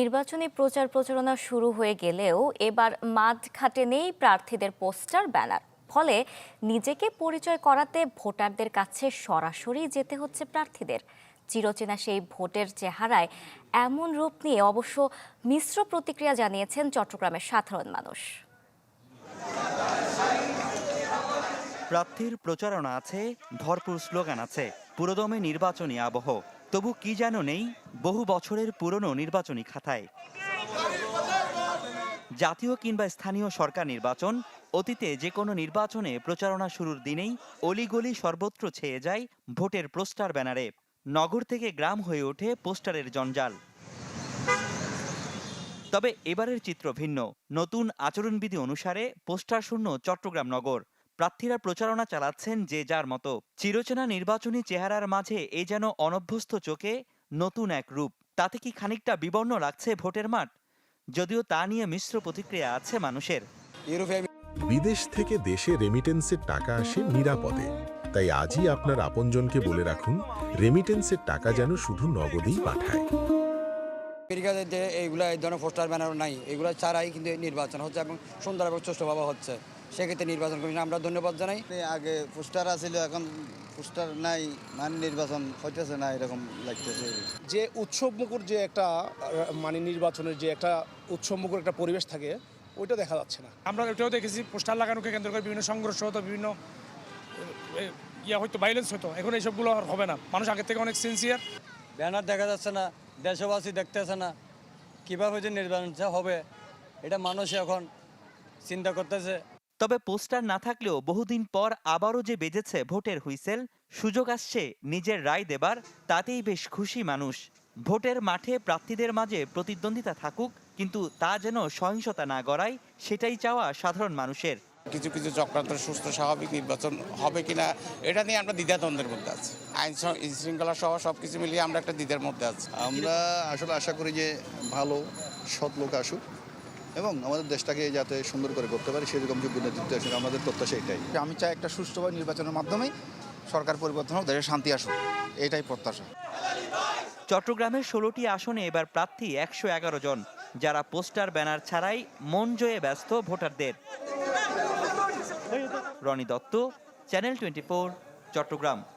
নির্বাচনী প্রচার প্রচারণা শুরু হয়ে গেলেও এবার মাঠঘাটে নেই প্রার্থীদের পোস্টার ব্যানার। ফলে নিজেকে পরিচয় করাতে ভোটারদের কাছে সরাসরি যেতে হচ্ছে প্রার্থীদের। চিরচেনা সেই ভোটের চেহারায় এমন রূপ নিয়ে অবশ্য মিশ্র প্রতিক্রিয়া জানিয়েছেন চট্টগ্রামের সাধারণ মানুষ। প্রার্থীর প্রচারণা আছে, ভরপুর স্লোগান আছে, পুরোদমে নির্বাচনী আবহ। তবু কি যেন নেই বহু বছরের পুরনো নির্বাচনী খাতায়। জাতীয় কিংবা স্থানীয় সরকার নির্বাচন, অতীতে যে কোনো নির্বাচনে প্রচারণা শুরুর দিনেই অলিগলি সর্বত্র ছেয়ে যায় ভোটের পোস্টার ব্যানারে। নগর থেকে গ্রাম হয়ে ওঠে পোস্টারের জঞ্জাল। তবে এবারের চিত্র ভিন্ন। নতুন আচরণবিধি অনুসারে পোস্টার শূন্য চট্টগ্রাম নগর। প্রার্থীরা প্রচারণা চালাচ্ছেন যে যার মতো। চিরচেনা নির্বাচনী চেহারার মাঝে এ যেন অনভ্যস্ত চোখে নতুন এক রূপ। তাতে কি খানিকটা বিবর্ণ লাগছে ভোটের মাঠ? যদিও তা নিয়ে মিশ্র প্রতিক্রিয়া আছে মানুষের। বিদেশ থেকে দেশে রেমিটেন্সের টাকা আসে নিরাপদে। তাই আজই আপনার আপনজনকে বলে রাখুন, রেমিটেন্সের টাকা যেন শুধু নগদেই পাঠায়। আমেরিকাতে যে এইগুলো এই ধরনের পোস্টার ব্যানার নাই, এগুলো ছাড়াই কিন্তু নির্বাচন হচ্ছে এবং সুন্দর এবং সুষ্ঠুভাবে হচ্ছে। সেক্ষেত্রে নির্বাচন কমিশন আমরা ধন্যবাদ জানাই। আগে পোস্টার আছিল, এখন পোস্টার নাই, মানে নির্বাচন হইতেছে না এরকম লাগতেছে। যে উৎসবমুখর যে একটা মানে নির্বাচনের যে একটা উৎসবমুখর একটা পরিবেশ থাকে, ওইটা দেখা যাচ্ছে না। আমরা এটাও দেখেছি পোস্টার লাগানোকে কেন্দ্র করে বিভিন্ন সংঘর্ষ হতো, বিভিন্ন হয়তো ভাইলেন্স হতো। এখন এইসবগুলো আর হবে না, মানুষ আগের থেকে অনেক সিনসিয়ার। ব্যানার দেখা যাচ্ছে না, দেশবাসী দেখতেছে না কীভাবে যে নির্বাচন হবে, এটা মানুষ এখন চিন্তা করতেছে। তবে পোস্টার না থাকলেও বহুদিন পর আবারও যে বেজেছে ভোটের হুইসেল, সুযোগ আসছে নিজের রায় দেবার, তাতেই বেশ খুশি মানুষ। ভোটের মাঠে প্রার্থীদের মাঝে প্রতিদ্বন্দ্বিতা থাকুক, কিন্তু তা যেন সহিংসতা না গড়ায়, সেটাই চাওয়া সাধারণ মানুষের। কিছু কিছু চক্রান্ত সুস্থ স্বাভাবিক নির্বাচন হবে কিনা এটা নিয়ে আমরা দ্বিধাদ্বন্দ্বের মধ্যে আছি। আইন শৃঙ্খলা সহ সবকিছু মিলিয়ে আমরা একটা দ্বিধার মধ্যে আছি। আমরা আসলে আশা করি যে ভালো সৎ লোক আসুক এবং আমাদের দেশটাকে যাতে সুন্দর করে করতে পারি, সেরকম যোগ্য নেতৃত্ব আসুক, আমাদের প্রত্যাশা এটাই। আমি চাই একটা সুষ্ঠুভাবে নির্বাচনের মাধ্যমেই সরকার পরিবর্তন হোক, দেশে শান্তি আসুক, এটাই প্রত্যাশা। চট্টগ্রামের 16টি আসনে এবার প্রার্থী 111 জন, যারা পোস্টার ব্যানার ছাড়াই মন জয়ে ব্যস্ত ভোটারদের। রনি দত্ত, চ্যানেল 24, চট্টগ্রাম।